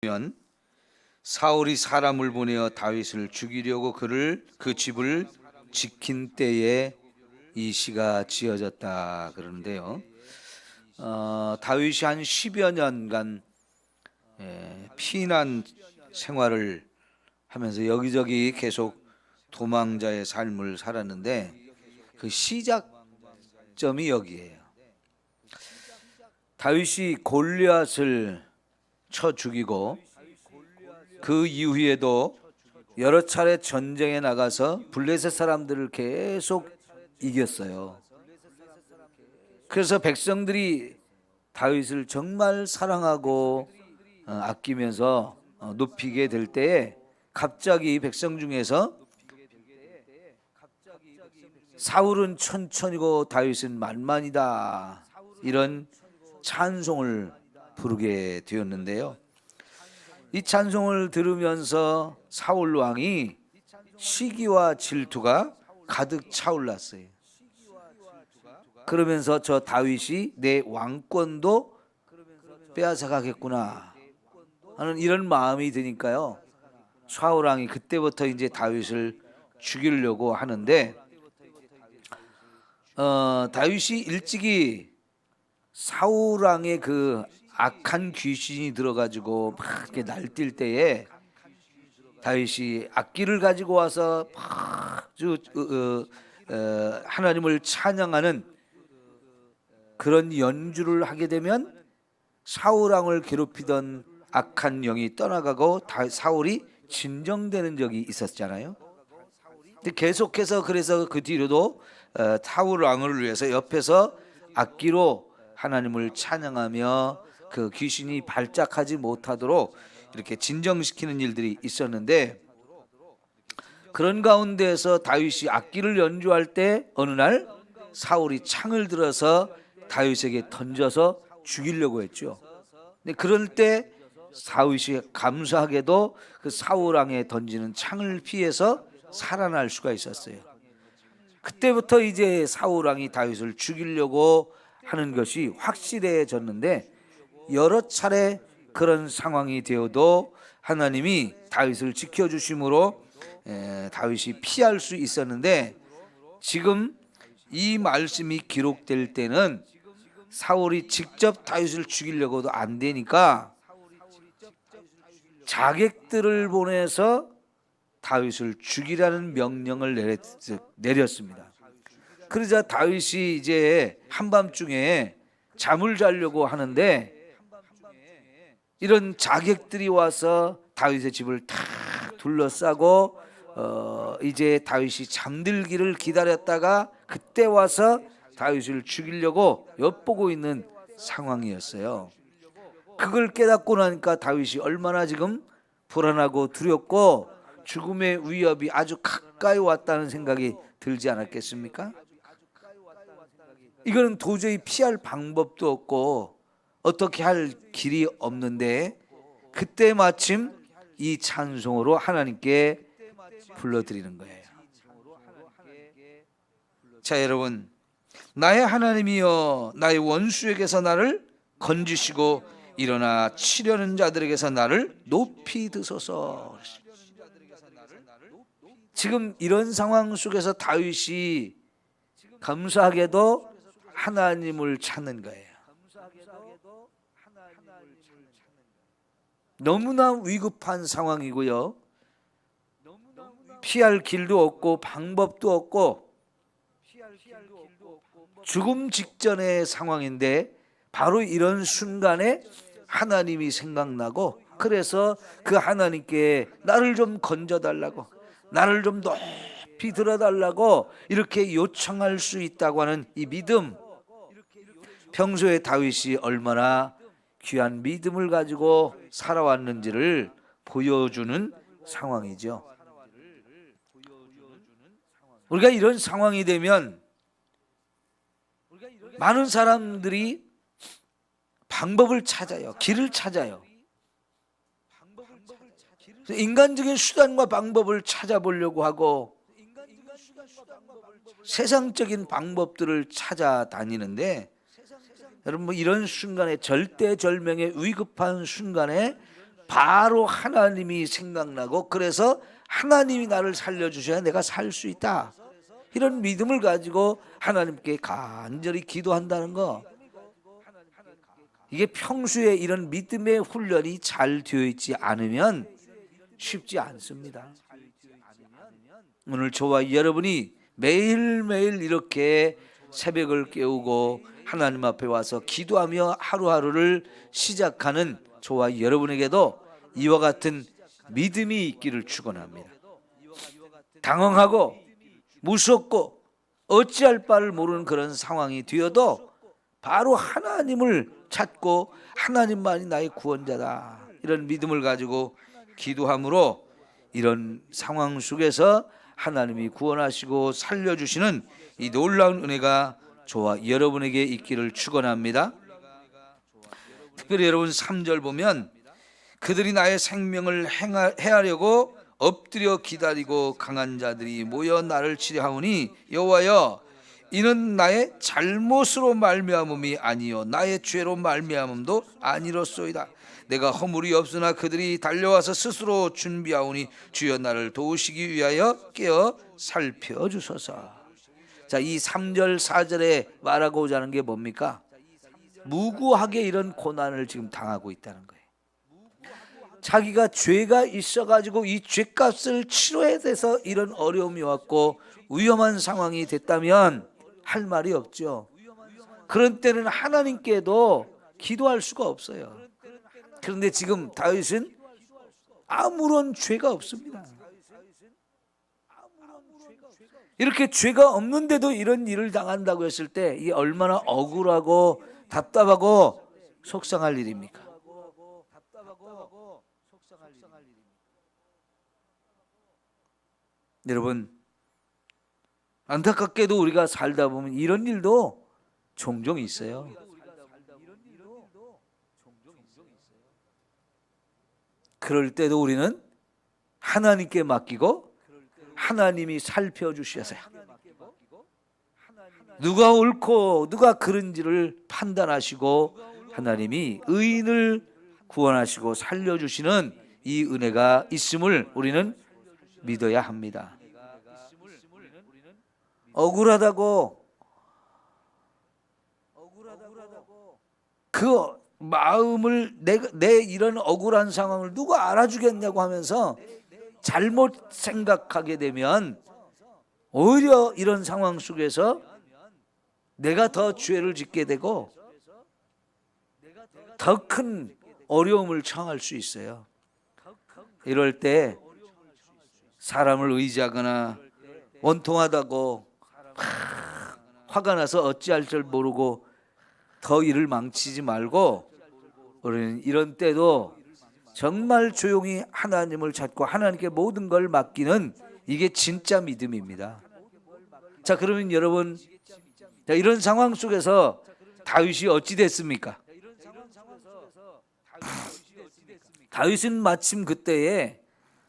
보면 사울이 사람을 보내어 다윗을 죽이려고 그 집을 지킨 때에 이 시가 지어졌다 그러는데요. 다윗이 한 10여 년간 피난 생활을 하면서 여기저기 계속 도망자의 삶을 살았는데 그 시작점이 여기에요. 다윗이 골리앗을 쳐 죽이고 그 이후에도 여러 차례 전쟁에 나가서 블레셋 사람들을 계속 이겼어요. 그래서 백성들이 다윗을 정말 사랑하고 아끼면서 높이게 될 때에 갑자기 백성 중에서 사울은 천천히고 다윗은 만만이다, 이런 찬송을 부르게 되었는데요. 이 찬송을 들으면서 사울 왕이 시기와 질투가 가득 차올랐어요. 그러면서 저 다윗이 내 왕권도 빼앗아 가겠구나 하는 이런 마음이 드니까요, 사울 왕이 그때부터 이제 다윗을 죽이려고 하는데 다윗이 일찍이 사울 왕의 그 악한 귀신이 들어가지고 막 이렇게 날뛸 때에 다윗이 악기를 가지고 와서 아주 하나님을 찬양하는 그런 연주를 하게 되면 사울 왕을 괴롭히던 악한 영이 떠나가고 사울이 진정되는 적이 있었잖아요. 근데 계속해서 그래서 그 뒤로도 사울 왕을 위해서 옆에서 악기로 하나님을 찬양하며 그 귀신이 발작하지 못하도록 이렇게 진정시키는 일들이 있었는데, 그런 가운데에서 다윗이 악기를 연주할 때 어느 날 사울이 창을 들어서 다윗에게 던져서 죽이려고 했죠. 근데 그럴 때 다윗이 감사하게도 그 사울 왕에 던지는 창을 피해서 살아날 수가 있었어요. 그때부터 이제 사울 왕이 다윗을 죽이려고 하는 것이 확실해졌는데, 여러 차례 그런 상황이 되어도 하나님이 다윗을 지켜주심으로 다윗이 피할 수 있었는데, 지금 이 말씀이 기록될 때는 사울이 직접 다윗을 죽이려고도 안 되니까 자객들을 보내서 다윗을 죽이라는 명령을 내렸습니다. 그러자 다윗이 이제 한밤중에 잠을 자려고 하는데 이런 자객들이 와서 다윗의 집을 탁 둘러싸고 이제 다윗이 잠들기를 기다렸다가 그때 와서 다윗을 죽이려고 엿보고 있는 상황이었어요. 그걸 깨닫고 나니까 다윗이 얼마나 지금 불안하고 두렵고 죽음의 위협이 아주 가까이 왔다는 생각이 들지 않았겠습니까? 이거는 도저히 피할 방법도 없고 어떻게 할 길이 없는데, 그때 마침 이 찬송으로 하나님께 불러드리는 거예요. 자, 여러분, 나의 하나님이여, 나의 원수에게서 나를 건지시고 일어나 치려는 자들에게서 나를 높이 드소서. 지금 이런 상황 속에서 다윗이 감사하게도 하나님을 찾는 거예요. 너무나 위급한 상황이고요, 피할 길도 없고 방법도 없고 죽음 직전의 상황인데, 바로 이런 순간에 하나님이 생각나고, 그래서 그 하나님께 나를 좀 건져달라고, 나를 좀 높이 들어달라고 이렇게 요청할 수 있다고 하는 이 믿음, 평소에 다윗이 얼마나 귀한 믿음을 가지고 살아왔는지를 보여주는 상황이죠. 우리가 이런 상황이 되면 많은 사람들이 방법을 찾아요. 길을 찾아요. 인간적인 수단과 방법을 찾아보려고 하고 세상적인 방법들을 찾아다니는데, 여러분, 이런 순간에 절대절명의 위급한 순간에 바로 하나님이 생각나고, 그래서 하나님이 나를 살려주셔야 내가 살 수 있다, 이런 믿음을 가지고 하나님께 간절히 기도한다는 거, 이게 평소에 이런 믿음의 훈련이 잘 되어 있지 않으면 쉽지 않습니다. 오늘 저와 여러분이 매일매일 이렇게 새벽을 깨우고 하나님 앞에 와서 기도하며 하루하루를 시작하는 저와 여러분에게도 이와 같은 믿음이 있기를 축원합니다. 당황하고 무섭고 어찌할 바를 모르는 그런 상황이 되어도 바로 하나님을 찾고 하나님만이 나의 구원자다, 이런 믿음을 가지고 기도함으로 이런 상황 속에서 하나님이 구원하시고 살려주시는 이 놀라운 은혜가 저와 여러분에게 있기를 축원합니다. 특별히 여러분 3절 보면 그들이 나의 생명을 해하려고 엎드려 기다리고 강한 자들이 모여 나를 치려하오니 여호와여, 이는 나의 잘못으로 말미암음이 아니요 나의 죄로 말미암음도 아니로소이다. 내가 허물이 없으나 그들이 달려와서 스스로 준비하오니 주여 나를 도우시기 위하여 깨어 살펴주소서. 자, 이 3절 4절에 말하고자 하는 게 뭡니까? 무고하게 이런 고난을 지금 당하고 있다는 거예요. 자기가 죄가 있어가지고 이 죄값을 치러야 돼서 이런 어려움이 왔고 위험한 상황이 됐다면 할 말이 없죠. 그런 때는 하나님께도 기도할 수가 없어요. 그런데 지금 다윗은 아무런 죄가 없습니다. 이렇게 죄가 없는데도 이런 일을 당한다고 했을 때 이게 얼마나 억울하고 답답하고 속상할 일입니까? 여러분, 안타깝게도 우리가 살다 보면 이런 일도 종종 있어요. 그럴 때도 우리는 하나님께 맡기고 하나님이 살펴주셔서 누가 옳고 누가 그른지를 판단하시고 하나님이 의인을 구원하시고 살려주시는 이 은혜가 있음을 우리는 믿어야 합니다. 억울하다고 그 마음을 내 이런 억울한 상황을 누가 알아주겠냐고 하면서 잘못 생각하게 되면 오히려 이런 상황 속에서 내가 더 죄를 짓게 되고 더 큰 어려움을 처할 수 있어요. 이럴 때 사람을 의지하거나 원통하다고 화가 나서 어찌할 줄 모르고 더 일을 망치지 말고 우리는 이런 때도 정말 조용히 하나님을 찾고 하나님께 모든 걸 맡기는 이게 진짜 믿음입니다. 자, 그러면 여러분, 이런 상황 속에서 다윗이 어찌 됐습니까? 다윗은 마침 그때에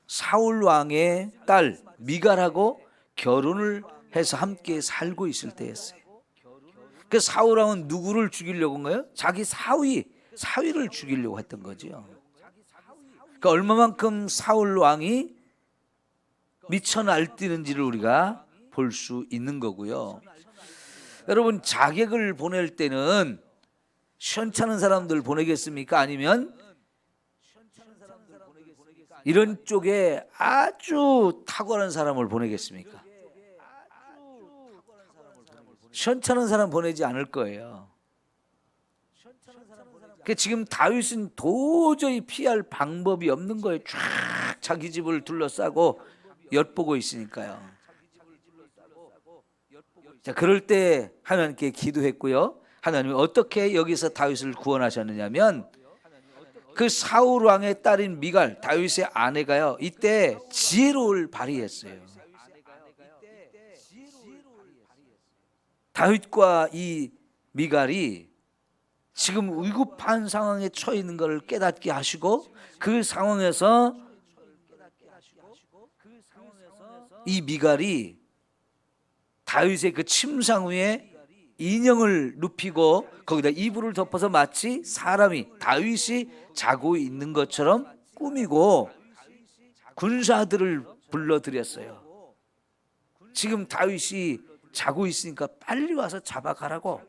사울 왕의 딸 미갈하고 결혼을 해서 함께 살고 있을 때였어요. 그 사울 왕은 누구를 죽이려고 한 거예요? 자기 사위를 죽이려고 했던 거죠. 그러니까 얼마만큼 사울 왕이 미쳐 날뛰는지를 우리가 볼 수 있는 거고요. 여러분, 자객을 보낼 때는 시원찮은 사람들 보내겠습니까? 아니면 이런 쪽에 아주 탁월한 사람을 보내겠습니까? 시원찮은 사람 보내지 않을 거예요. 그러니까 지금 다윗은 도저히 피할 방법이 없는 거예요. 쫙 자기 집을 둘러싸고 엿보고 있으니까요. 자, 그럴 때 하나님께 기도했고요. 하나님이 어떻게 여기서 다윗을 구원하셨느냐면 그 사울 왕의 딸인 미갈, 다윗의 아내가요, 이때 지혜로움을 발휘했어요. 다윗과 이 미갈이 지금 위급한 상황에 처해 있는 것을 깨닫게 하시고 그 상황에서 이 미갈이 다윗의 그 침상 위에 인형을 눕히고 거기다 이불을 덮어서 마치 사람이 다윗이 자고 있는 것처럼 꾸미고 군사들을 불러들였어요. 지금 다윗이 자고 있으니까 빨리 와서 잡아가라고.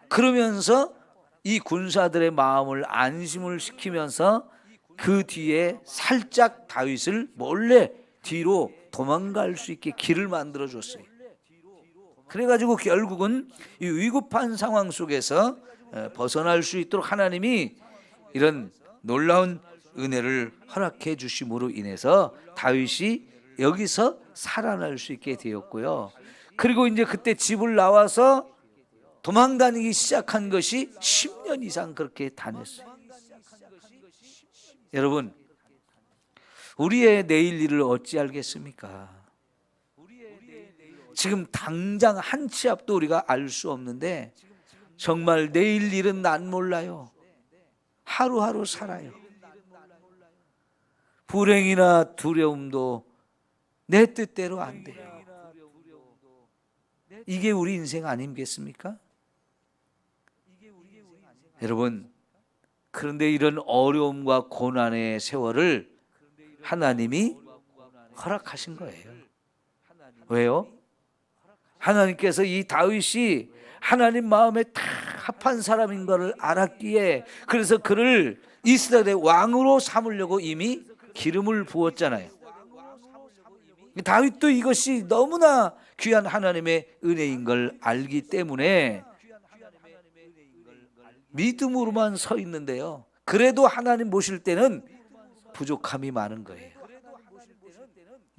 그러면서 이 군사들의 마음을 안심을 시키면서 그 뒤에 살짝 다윗을 몰래 뒤로 도망갈 수 있게 길을 만들어 줬어요. 그래가지고 결국은 이 위급한 상황 속에서 벗어날 수 있도록 하나님이 이런 놀라운 은혜를 허락해 주심으로 인해서 다윗이 여기서 살아날 수 있게 되었고요. 그리고 이제 그때 집을 나와서 도망 다니기 시작한 것이 10년 이상 그렇게 다녔어요. 여러분, 우리의 내일 일을 어찌 알겠습니까? 지금 당장 한 치 앞도 우리가 알 수 없는데 정말 내일 일은 난 몰라요. 하루하루 살아요. 불행이나 두려움도 내 뜻대로 안 돼요. 이게 우리 인생 아니겠습니까? 여러분, 그런데 이런 어려움과 고난의 세월을 하나님이 허락하신 거예요. 왜요? 하나님께서 이 다윗이 하나님 마음에 다 합한 사람인 것을 알았기에, 그래서 그를 이스라엘의 왕으로 삼으려고 이미 기름을 부었잖아요. 다윗도 이것이 너무나 귀한 하나님의 은혜인 걸 알기 때문에 믿음으로만 서 있는데요, 그래도 하나님 모실 때는 부족함이 많은 거예요.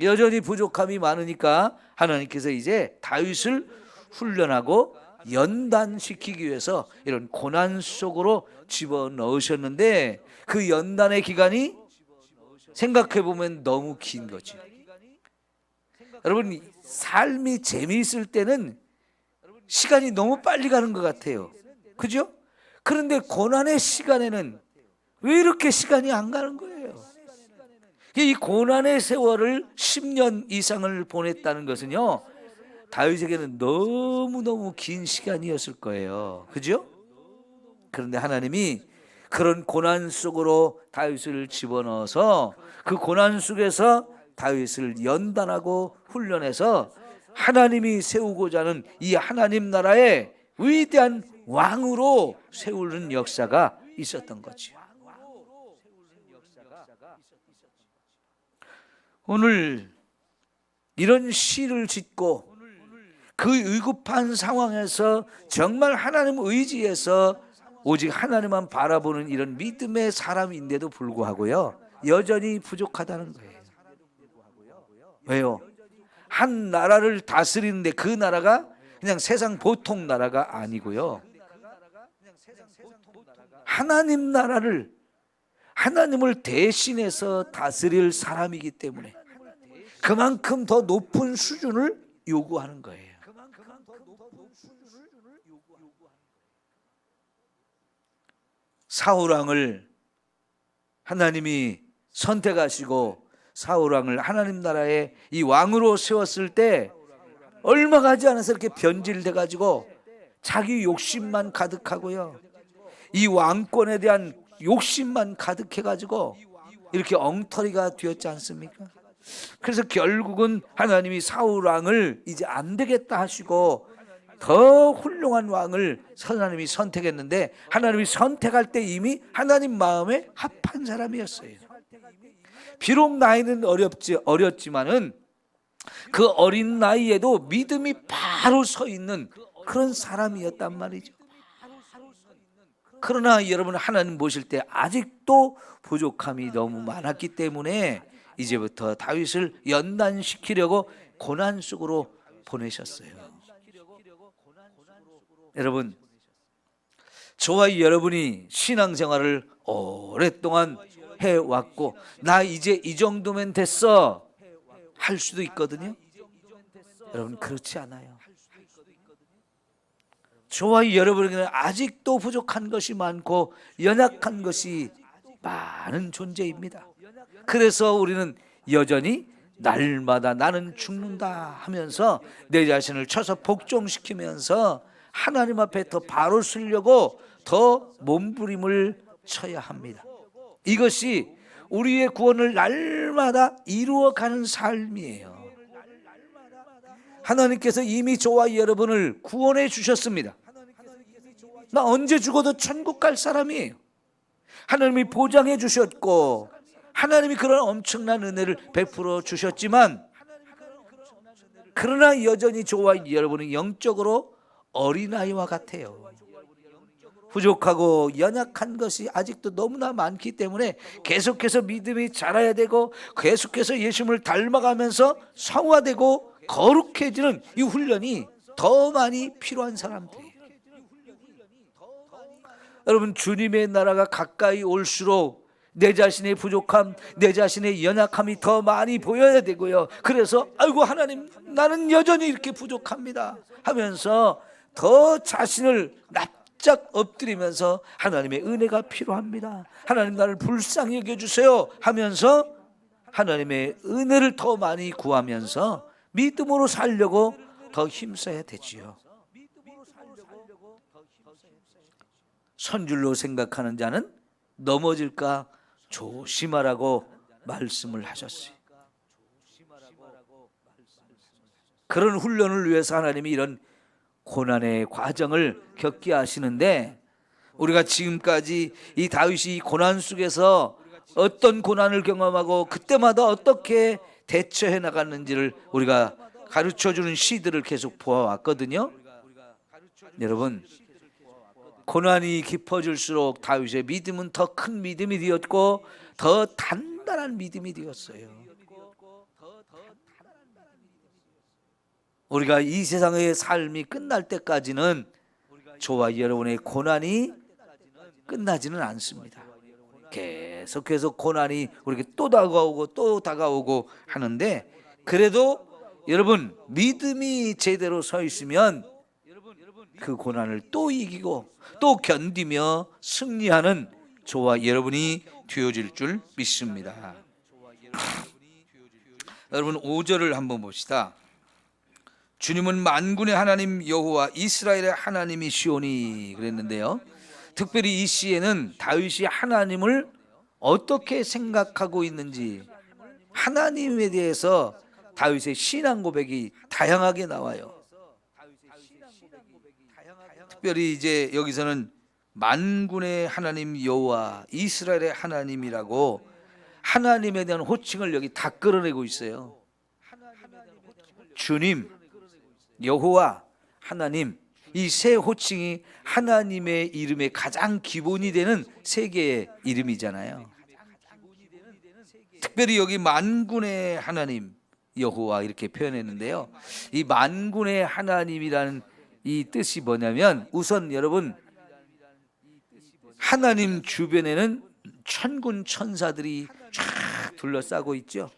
여전히 부족함이 많으니까 하나님께서 이제 다윗을 훈련하고 연단시키기 위해서 이런 고난 속으로 집어넣으셨는데, 그 연단의 기간이 생각해 보면 너무 긴 거죠. 여러분, 삶이 재미있을 때는 시간이 너무 빨리 가는 것 같아요. 그죠? 그런데 고난의 시간에는 왜 이렇게 시간이 안 가는 거예요? 이 고난의 세월을 10년 이상을 보냈다는 것은요, 다윗에게는 너무너무 긴 시간이었을 거예요. 그죠? 그런데 하나님이 그런 고난 속으로 다윗을 집어넣어서 그 고난 속에서 다윗을 연단하고 훈련해서 하나님이 세우고자 하는 이 하나님 나라의 위대한 왕으로 세우는 역사가 있었던 거죠. 오늘 이런 시를 짓고 그 위급한 상황에서 정말 하나님 의지에서 오직 하나님만 바라보는 이런 믿음의 사람인데도 불구하고요, 여전히 부족하다는 거예요. 왜요? 한 나라를 다스리는데 그 나라가 그냥 세상 보통 나라가 아니고요, 하나님 나라를, 하나님을 대신해서 다스릴 사람이기 때문에 그만큼 더 높은 수준을 요구하는 거예요. 사울왕을 하나님이 선택하시고 사울왕을 하나님 나라의 이 왕으로 세웠을 때 얼마 가지 않아서 이렇게 변질돼 가지고 자기 욕심만 가득하고요, 이 왕권에 대한 욕심만 가득해 가지고 이렇게 엉터리가 되었지 않습니까? 그래서 결국은 하나님이 사울왕을 이제 안 되겠다 하시고 더 훌륭한 왕을 하나님이 선택했는데, 하나님이 선택할 때 이미 하나님 마음에 합한 사람이었어요. 비록 나이는 어렸지만은 그 어린 나이에도 믿음이 바로 서 있는 그런 사람이었단 말이죠. 그러나 여러분, 하나님 보실 때 아직도 부족함이 너무 많았기 때문에 이제부터 다윗을 연단시키려고 고난 속으로 보내셨어요. 여러분, 저와 여러분이 신앙생활을 오랫동안 해왔고 나 이제 이 정도면 됐어 할 수도 있거든요. 여러분, 그렇지 않아요. 저와 여러분에게는 아직도 부족한 것이 많고 연약한 것이 많은 존재입니다. 그래서 우리는 여전히 날마다 나는 죽는다 하면서 내 자신을 쳐서 복종시키면서 하나님 앞에 더 바로 서려고 더 몸부림을 쳐야 합니다. 이것이 우리의 구원을 날마다 이루어가는 삶이에요. 하나님께서 이미 저와 여러분을 구원해 주셨습니다. 나 언제 죽어도 천국 갈 사람이에요. 하나님이 보장해 주셨고 하나님이 그런 엄청난 은혜를 베풀어 주셨지만, 그러나 여전히 저와 여러분은 영적으로 어린아이와 같아요. 부족하고 연약한 것이 아직도 너무나 많기 때문에 계속해서 믿음이 자라야 되고, 계속해서 예수님을 닮아가면서 성화되고 거룩해지는 이 훈련이 더 많이 필요한 사람들이에요. 여러분, 주님의 나라가 가까이 올수록 내 자신의 부족함, 내 자신의 연약함이 더 많이 보여야 되고요. 그래서 아이고 하나님, 나는 여전히 이렇게 부족합니다 하면서 더 자신을 납작 엎드리면서 하나님의 은혜가 필요합니다, 하나님 나를 불쌍히 여겨주세요 하면서 하나님의 은혜를 더 많이 구하면서 믿음으로 살려고 더 힘써야 되지요. 선줄로 생각하는 자는 넘어질까 조심하라고 말씀을 하셨어요. 그런 훈련을 위해서 하나님이 이런 고난의 과정을 겪게 하시는데, 우리가 지금까지 이 다윗이 고난 속에서 어떤 고난을 경험하고 그때마다 어떻게 대처해 나갔는지를 우리가 가르쳐주는 시들을 계속 보아왔거든요. 여러분, 고난이 깊어질수록 다윗의 믿음은 더 큰 믿음이 되었고 더 단단한 믿음이 되었어요. 우리가 이 세상의 삶이 끝날 때까지는 저와 여러분의 고난이 끝나지는 않습니다. 계속해서 고난이 우리에게 또 다가오고 또 다가오고 하는데, 그래도 여러분 믿음이 제대로 서 있으면 그 고난을 또 이기고 또 견디며 승리하는 저와 여러분이 되어질 줄 믿습니다. 여러분 5절을 한번 봅시다. 주님은 만군의 하나님 여호와 이스라엘의 하나님이시오니 그랬는데요. 특별히 이 시에는 다윗이 하나님을 어떻게 생각하고 있는지, 하나님에 대해서 다윗의 신앙 고백이 다양하게 나와요. 특별히 이제 여기서는 만군의 하나님 여호와 이스라엘의 하나님이라고 하나님에 대한 호칭을 여기 다 끌어내고 있어요. 주님, 여호와, 하나님, 이 세 호칭이 하나님의 이름의 가장 기본이 되는 세 개의 이름이잖아요. 특별히 여기 만군의 하나님 여호와 이렇게 표현했는데요. 이 만군의 하나님이라는 이 뜻이 뭐냐면, 우선 여러분 하나님 주변에는 천군 천사들이 쫙 둘러싸고 있죠.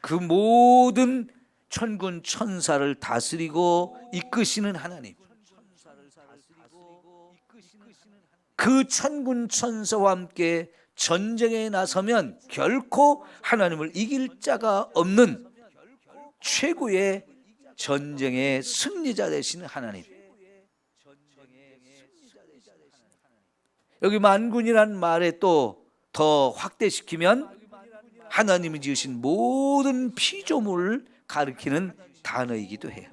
그 모든 천군 천사를 다스리고 이끄시는 하나님, 그 천군 천사와 함께 전쟁에 나서면 결코 하나님을 이길 자가 없는 최고의 전쟁의 승리자 되시는 하나님. 여기 만군이란 말에 또 더 확대시키면 하나님이 지으신 모든 피조물을 가리키는 단어이기도 해요.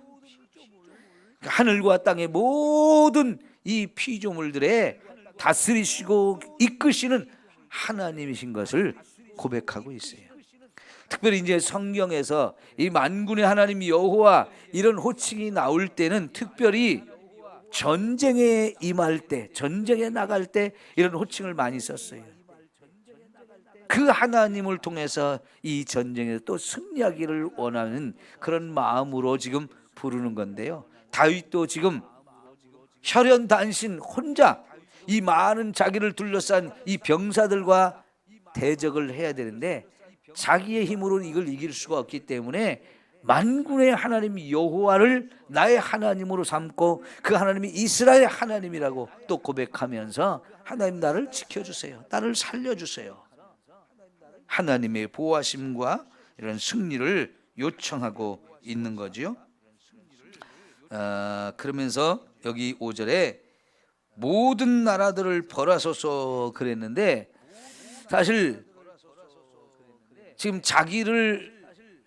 하늘과 땅의 모든 이 피조물들에 다스리시고 이끄시는 하나님이신 것을 고백하고 있어요. 특별히 이제 성경에서 이 만군의 하나님 여호와 이런 호칭이 나올 때는 특별히 전쟁에 임할 때, 전쟁에 나갈 때 이런 호칭을 많이 썼어요. 그 하나님을 통해서 이 전쟁에 또 승리하기를 원하는 그런 마음으로 지금 부르는 건데요. 다윗도 지금 혈연단신 혼자 이 많은 자기를 둘러싼 이 병사들과 대적을 해야 되는데 자기의 힘으로는 이걸 이길 수가 없기 때문에 만군의 하나님 여호와를 나의 하나님으로 삼고 그 하나님이 이스라엘의 하나님이라고 또 고백하면서 하나님 나를 지켜주세요, 나를 살려주세요, 하나님의 보호하심과 이런 승리를 요청하고 있는 거죠. 그러면서 여기 5절에 모든 나라들을 벌하소서 그랬는데, 사실 지금 자기를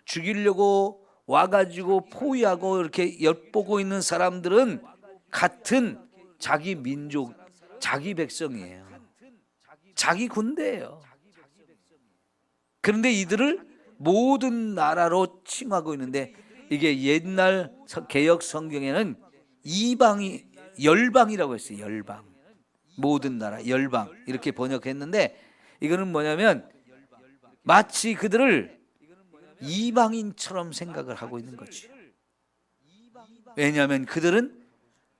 죽이려고 와가지고 포위하고 이렇게 엿보고 있는 사람들은 같은 자기 민족, 자기 백성이에요. 자기 군대예요. 그런데 이들을 모든 나라로 칭하고 있는데, 이게 옛날 개역 성경에는 이방이 열방이라고 했어요. 열방, 모든 나라, 열방 이렇게 번역했는데, 이거는 뭐냐면 마치 그들을 이방인처럼 생각을 하고 있는 거지. 왜냐하면 그들은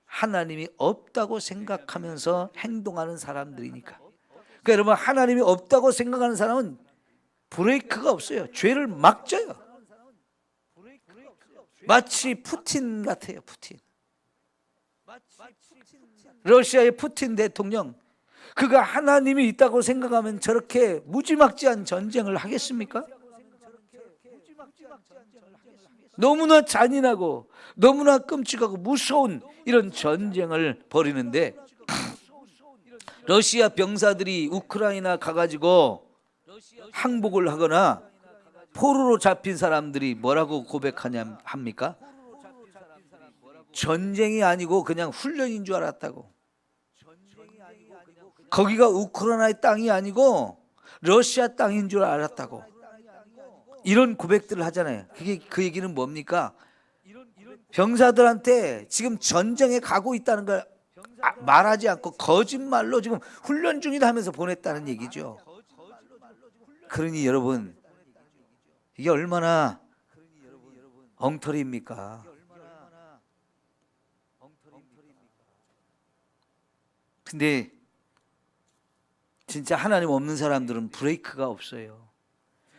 하나님이 없다고 생각하면서 행동하는 사람들이니까. 그러니까 여러분, 하나님이 없다고 생각하는 사람은 브레이크가 없어요. 죄를 막 져요. 마치 푸틴 같아요. 푸틴. 러시아의 푸틴 대통령, 그가 하나님이 있다고 생각하면 저렇게 무지막지한 전쟁을 하겠습니까? 너무나 잔인하고 너무나 끔찍하고 무서운 이런 전쟁을 벌이는데, 러시아 병사들이 우크라이나 가가지고 항복을 하거나 포로로 잡힌 사람들이 뭐라고 고백하냐 합니까? 전쟁이 아니고 그냥 훈련인 줄 알았다고. 거기가 우크라이나의 땅이 아니고 러시아 땅인 줄 알았다고. 이런 고백들을 하잖아요. 그게 그 얘기는 뭡니까? 병사들한테 지금 전쟁에 가고 있다는 걸 말하지 않고 거짓말로 지금 훈련 중이다 하면서 보냈다는 얘기죠. 그러니 여러분, 이게 얼마나 엉터리입니까? 근데 진짜 하나님 없는 사람들은 브레이크가 없어요.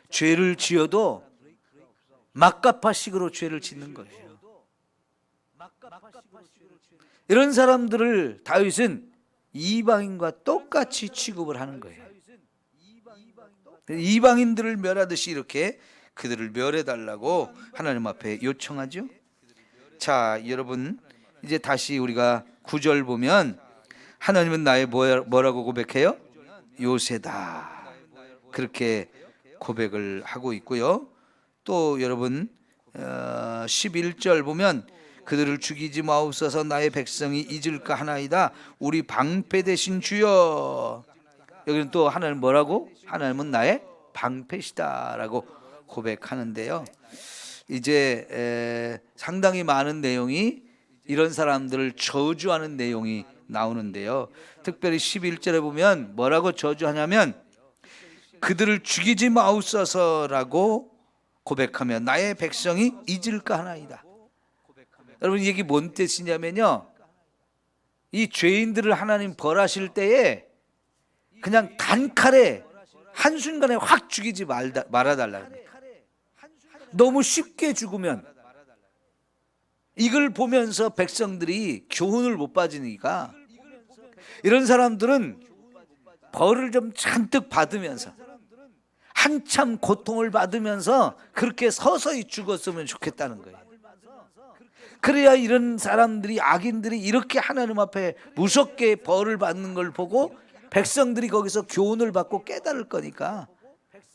죄를 지어도 막가파식으로 죄를 짓는 거예요. 이런 사람들을 다윗은 이방인과 똑같이 취급을 하는 거예요. 이방인들을 멸하듯이 이렇게 그들을 멸해달라고 하나님 앞에 요청하죠. 자, 여러분, 이제 다시 우리가 9절 보면 하나님은 나의 뭐라고 고백해요? 요새다, 그렇게 고백을 하고 있고요. 또 여러분 11절 보면 그들을 죽이지 마옵소서, 나의 백성이 잊을까 하나이다, 우리 방패 되신 주여. 여기는 또 하나님 뭐라고? 하나님은 나의 방패시다라고 고백하는데요. 이제 상당히 많은 내용이 이런 사람들을 저주하는 내용이 나오는데요. 특별히 11절에 보면 뭐라고 저주하냐면 그들을 죽이지 마옵소서라고 고백하며 나의 백성이 잊을까 하나이다. 여러분, 이게 뭔 뜻이냐면요, 이 죄인들을 하나님 벌하실 때에 그냥 단칼에 한순간에 확 죽이지 말아달라는 거예요. 너무 쉽게 죽으면 이걸 보면서 백성들이 교훈을 못 받으니까 이런 사람들은 벌을 좀 잔뜩 받으면서 한참 고통을 받으면서 그렇게 서서히 죽었으면 좋겠다는 거예요. 그래야 이런 사람들이, 악인들이 이렇게 하나님 앞에 무섭게 벌을 받는 걸 보고 백성들이 거기서 교훈을 받고 깨달을 거니까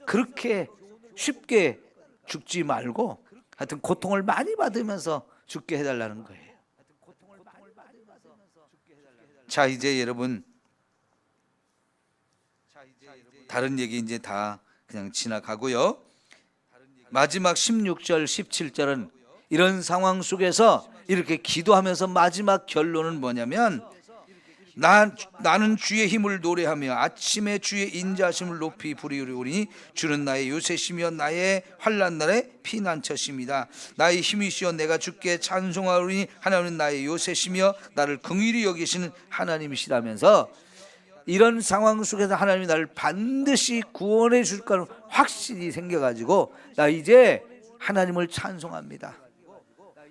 그렇게 쉽게 죽지 말고 하여튼 고통을 많이 받으면서 죽게 해달라는 거예요. 자, 이제 여러분, 다른 얘기 이제 다 그냥 지나가고요. 마지막 16절 17절은 이런 상황 속에서 이렇게 기도하면서 마지막 결론은 뭐냐면 나는 주의 힘을 노래하며 아침에 주의 인자심을 높이 부르리오니 주는 나의 요새시며 나의 환난 날의 피난처십니다. 나의 힘이시여 내가 주께 찬송하오니 하나님은 나의 요새시며 나를 긍휼히 여기시는 하나님이시라면서 이런 상황 속에서 하나님이 나를 반드시 구원해 줄 거는 확신이 생겨가지고 나 이제 하나님을 찬송합니다.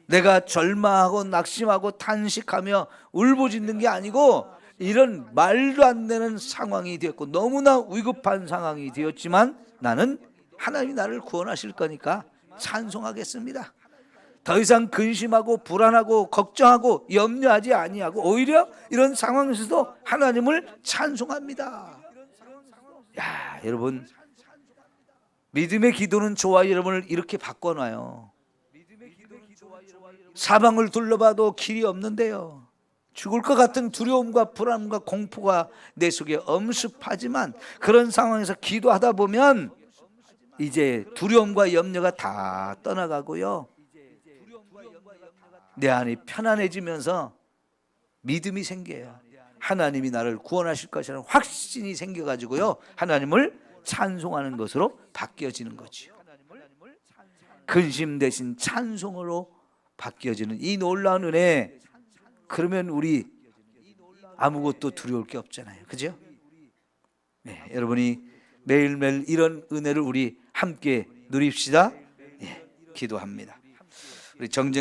내가 절망하고 낙심하고 탄식하며 울부짖는 게 아니고 이런 말도 안 되는 상황이 되었고 너무나 위급한 상황이 되었지만 나는 하나님이 나를 구원하실 거니까 찬송하겠습니다. 더 이상 근심하고 불안하고 걱정하고 염려하지 아니하고 오히려 이런 상황에서도 하나님을 찬송합니다. 야, 여러분, 믿음의 기도는 저와 여러분을 이렇게 바꿔놔요. 사방을 둘러봐도 길이 없는데요, 죽을 것 같은 두려움과 불안과 공포가 내 속에 엄습하지만 그런 상황에서 기도하다 보면 이제 두려움과 염려가 다 떠나가고요, 내 안이 편안해지면서 믿음이 생겨요. 하나님이 나를 구원하실 것이라는 확신이 생겨가지고요, 하나님을 찬송하는 것으로 바뀌어지는 거죠. 근심 대신 찬송으로 바뀌어지는 이 놀라운 은혜, 그러면 우리 아무것도 두려울 게 없잖아요. 그죠? 네, 여러분이 매일매일 이런 은혜를 우리 함께 누립시다. 네, 기도합니다. 우리 정정